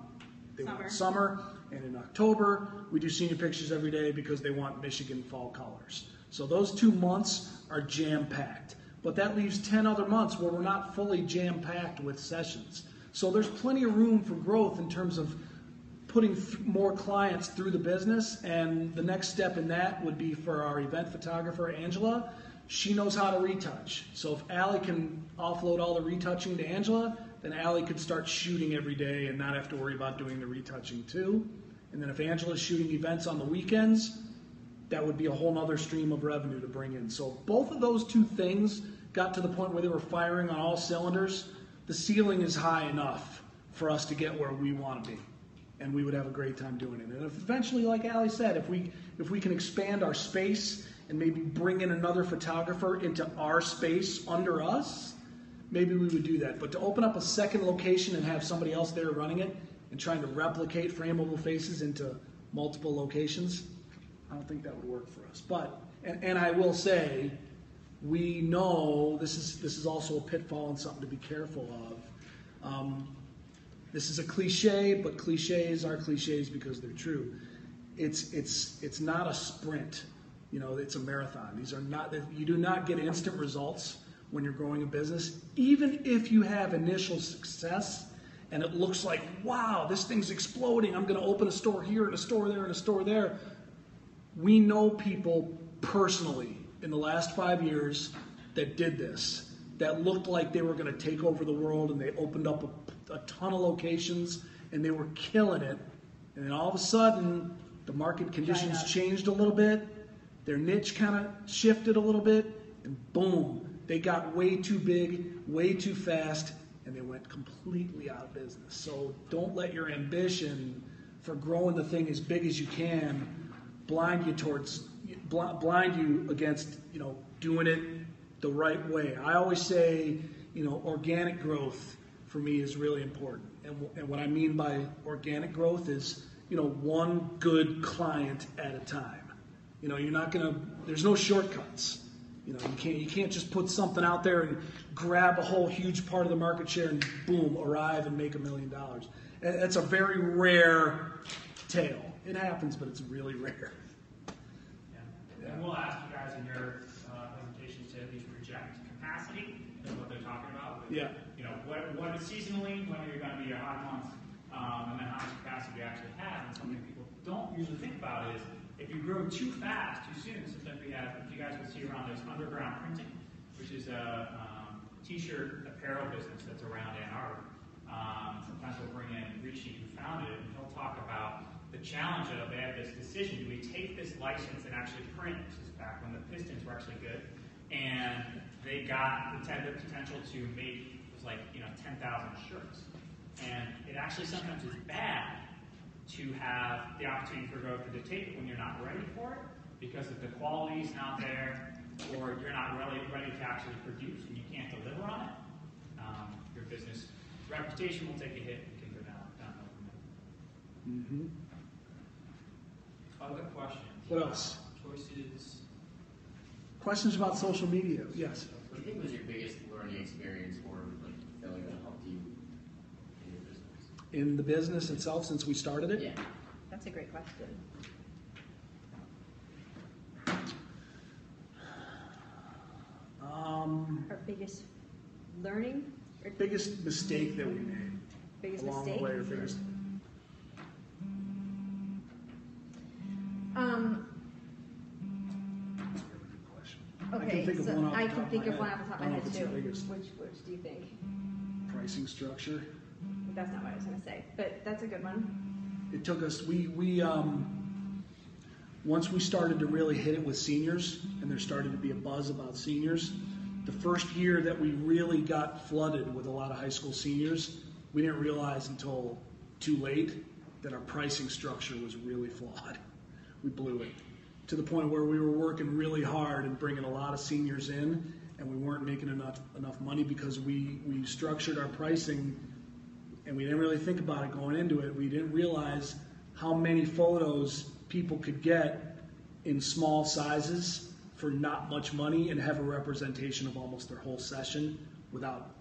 summer, and in October we do senior pictures every day because they want Michigan fall colors. So those 2 months are jam-packed. But that leaves 10 other months where we're not fully jam-packed with sessions. So there's plenty of room for growth in terms of putting more clients through the business, and the next step in that would be for our event photographer, Angela. She knows how to retouch. So if Allie can offload all the retouching to Angela, then Allie could start shooting every day and not have to worry about doing the retouching too. And then if Angela's shooting events on the weekends, that would be a whole other stream of revenue to bring in. So both of those two things got to the point where they were firing on all cylinders. The ceiling is high enough for us to get where we want to be. And we would have a great time doing it. And if eventually, like Allie said, if we can expand our space and maybe bring in another photographer into our space under us, maybe we would do that. But to open up a second location and have somebody else there running it and trying to replicate Frameable faces into multiple locations, I don't think that would work for us. But, and I will say, we know this is also a pitfall and something to be careful of. This is a cliche, but cliches are cliches because they're true. It's not a sprint. You know, it's a marathon. These are not. You do not get instant results when you're growing a business. Even if you have initial success and it looks like, wow, this thing's exploding. I'm going to open a store here and a store there and a store there. We know people personally in the last 5 years that did this, that looked like they were going to take over the world, and they opened up a ton of locations and they were killing it. And then all of a sudden, the market conditions changed a little bit. Their niche kind of shifted a little bit, and boom, they got way too big, way too fast, and they went completely out of business. So don't let your ambition for growing the thing as big as you can blind you against, you know, doing it the right way. I always say, you know, organic growth for me is really important. And what I mean by organic growth is, you know, one good client at a time. You know, you're not gonna. There's no shortcuts. You know, you can't just put something out there and grab a whole huge part of the market share and boom, arrive and make $1 million. That's a very rare tale. It happens, but it's really rare. Yeah. And we'll ask you guys in your presentations to at least project capacity. Is what they're talking about. With, yeah. You know, what is seasonally, when are you going to be a hot month, and then how much capacity you actually have. And something people don't usually think about is, if you grow too fast, too soon, sometimes we have, if you guys would see around, there's underground printing, which is a t-shirt apparel business that's around Ann Arbor. Sometimes we'll bring in Rishi, who founded it, and he'll talk about the challenge of, they have this decision, do we take this license and actually print? This is back when the Pistons were actually good, and they got the potential to make, it was like, you know, 10,000 shirts. And it actually sometimes is bad to have the opportunity for growth and to take it when you're not ready for it, because if the quality's not there, or you're not really ready to actually produce and you can't deliver on it, your business reputation will take a hit and can go downhill from there. Other questions? What else? Choices? Questions about social media? Yes. What do you think was your biggest learning experience or like failure that helped you in your business? In the business itself, since we started it? Yeah. That's a great question. Our biggest learning? Or Biggest mistake that we made biggest along mistake? the way, or biggest. Okay, think of so one off the I top can of think my of one head. off the top I of my don't know head if it's too. the biggest. Which do you think? Pricing structure. That's not what I was going to say, but that's a good one. It took us, once we started to really hit it with seniors, and there started to be a buzz about seniors, the first year that we really got flooded with a lot of high school seniors, we didn't realize until too late that our pricing structure was really flawed. We blew it to the point where we were working really hard and bringing a lot of seniors in, and we weren't making enough money because we structured our pricing, and we didn't really think about it going into it. We didn't realize how many photos people could get in small sizes for not much money and have a representation of almost their whole session without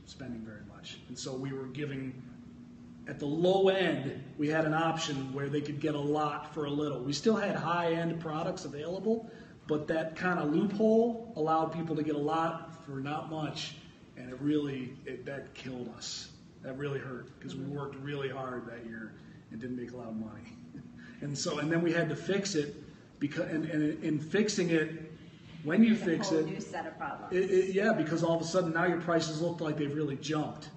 spending very much. And so we were giving, at the low end, we had an option where they could get a lot for a little. We still had high-end products available, but that kind of loophole allowed people to get a lot for not much, and that killed us. That really hurt because we worked really hard that year and didn't make a lot of money. And then we had to fix it and in fixing it, when you fix a whole it, new set of problems. Because all of a sudden now your prices look like they've really jumped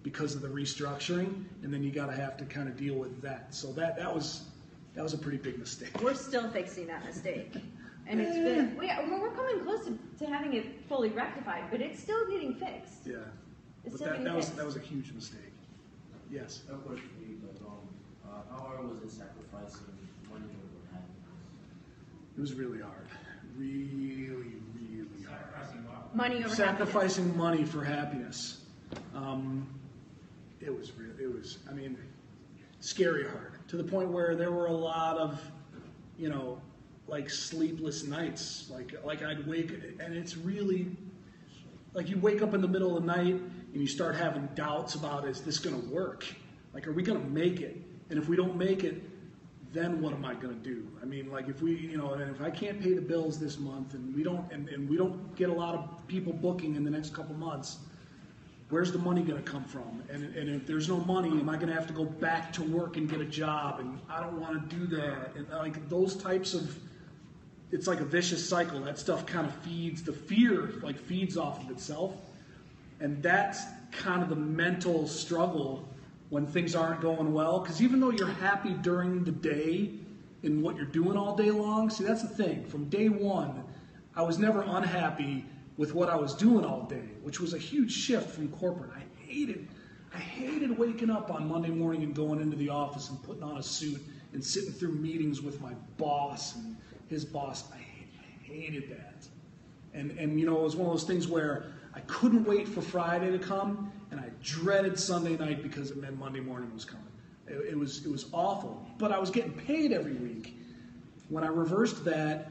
because of the restructuring, and then you have to kind of deal with that. So that was a pretty big mistake. We're still fixing that mistake. And it's been, we're coming close to having it fully rectified, but it's still getting fixed. Yeah. It's But still getting that fixed. was a huge mistake. Yes. I have a question for you, but how hard was it sacrificing money over happiness? It was really hard. Really, really hard. Money over Sacrificing money for happiness. It was, scary hard. To the point where there were a lot of, like sleepless nights. Like I'd wake, and it's really, like you wake up in the middle of the night and you start having doubts about, is this going to work? Like, are we going to make it? And if we don't make it, then what am I going to do? Like if we, and if I can't pay the bills this month and we don't get a lot of people booking in the next couple months, where's the money going to come from? And if there's no money, am I going to have to go back to work and get a job? And I don't want to do that. And like those types of, it's like a vicious cycle. That stuff kind of feeds, the fear like feeds off of itself. And that's kind of the mental struggle when things aren't going well. Because even though you're happy during the day in what you're doing all day long, see, that's the thing. From day one, I was never unhappy with what I was doing all day, which was a huge shift from corporate. I hated waking up on Monday morning and going into the office and putting on a suit and sitting through meetings with my boss and his boss. I hated that. And it was one of those things where I couldn't wait for Friday to come, and I dreaded Sunday night because it meant Monday morning was coming. It was awful, but I was getting paid every week. When I reversed that,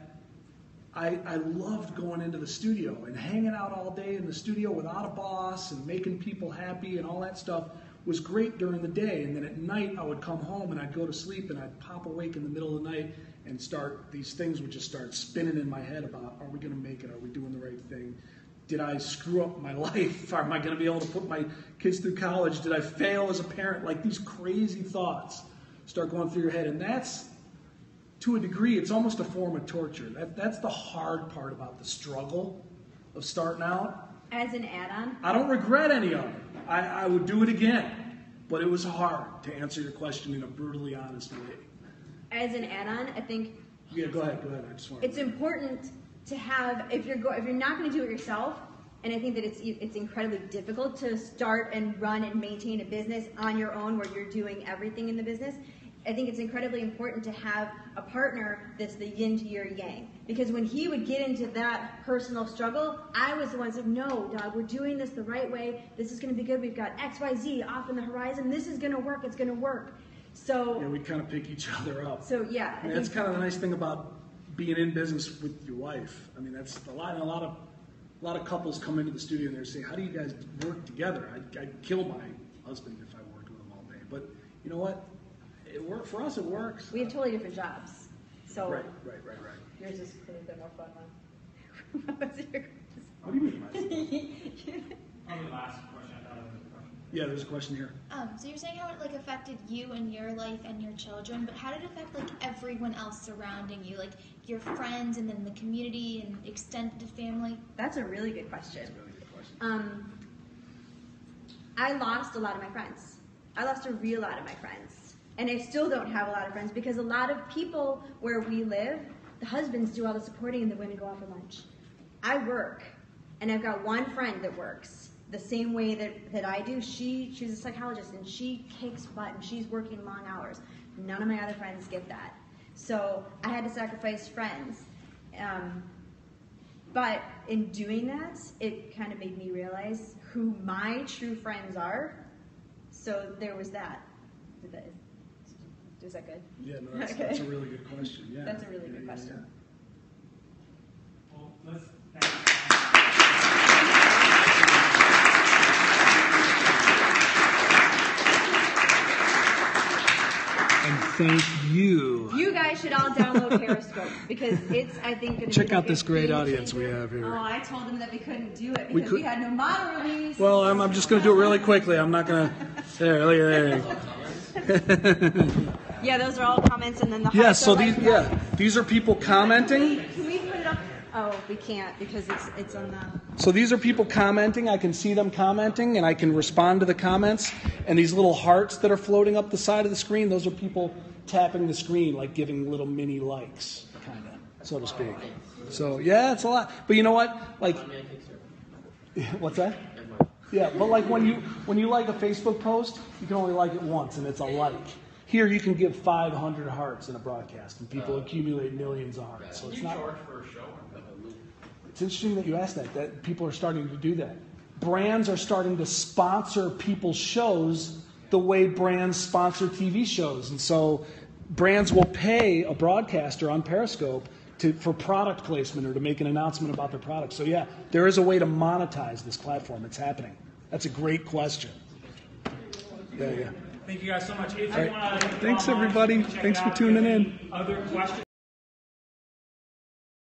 I loved going into the studio and hanging out all day in the studio without a boss and making people happy and all that stuff was great during the day. And then at night I would come home and I'd go to sleep and I'd pop awake in the middle of the night and these things would just start spinning in my head about, are we going to make it? Are we doing the right thing? Did I screw up my life? Am I going to be able to put my kids through college? Did I fail as a parent? Like these crazy thoughts start going through your head. And that's, to a degree, it's almost a form of torture. That's the hard part about the struggle of starting out. As an add-on? I don't regret any of it. I would do it again. But it was hard, to answer your question in a brutally honest way. As an add-on, I think... Yeah, go ahead. I just want it's important to have, if you're not going to do it yourself, and I think that it's incredibly difficult to start and run and maintain a business on your own where you're doing everything in the business, I think it's incredibly important to have a partner that's the yin to your yang. Because when he would get into that personal struggle, I was the one that said, no, dog, we're doing this the right way. This is going to be good. We've got X, Y, Z off in the horizon. This is going to work. It's going to work. So yeah, we kind of pick each other up. So yeah, that's kind of the nice thing about being in business with your wife. That's a lot of couples come into the studio and they say, how do you guys work together? I'd kill my husband if I worked with him all day. But you know what? For us, it works. We have totally different jobs. So right. Yours is clearly the more fun one. What's your question? What do you mean? Probably last question. I thought there was a question. Yeah, there's a question here. So you're saying how it affected you and your life and your children, but how did it affect everyone else surrounding you, like your friends and then the community and extended family? That's a really good question. I lost a lot of my friends. I lost a real lot of my friends. And I still don't have a lot of friends because a lot of people where we live, the husbands do all the supporting and the women go out for lunch. I work, and I've got one friend that works the same way that I do. She's a psychologist, and she kicks butt, and she's working long hours. None of my other friends get that. So I had to sacrifice friends. But in doing that, it kind of made me realize who my true friends are. So there was that. Is that good? Yeah, no, that's a really good question. Yeah, that's a really good question. Yeah. Well, let's thank you. And thank you. You guys should all download Periscope because it's, I think, going to Check out this great audience we have here. Oh, I told them that we couldn't do it because we had no model release. Well, I'm just going to do it really quickly. I'm not going to. There, look at there. Yeah, those are all comments, and then the Yeah, so hearts these are people commenting. Can we put it up? Oh, we can't because it's on the. So these are people commenting. I can see them commenting, and I can respond to the comments. And these little hearts that are floating up the side of the screen, those are people tapping the screen, like giving little mini likes, kind of, so to speak. So yeah, it's a lot. But you know what? Like, what's that? Yeah, but like when you like a Facebook post, you can only like it once, and it's a like. Here you can give 500 hearts in a broadcast, and people accumulate millions of hearts. So it's not. Charge for a show? It's interesting that you asked that people are starting to do that. Brands are starting to sponsor people's shows the way brands sponsor TV shows. And so brands will pay a broadcaster on Periscope for product placement or to make an announcement about their product. So yeah, there is a way to monetize this platform. It's happening. That's a great question. Yeah. Thank you guys so much. If you Right. want to Thanks, everybody. Thanks for tuning in. Other questions?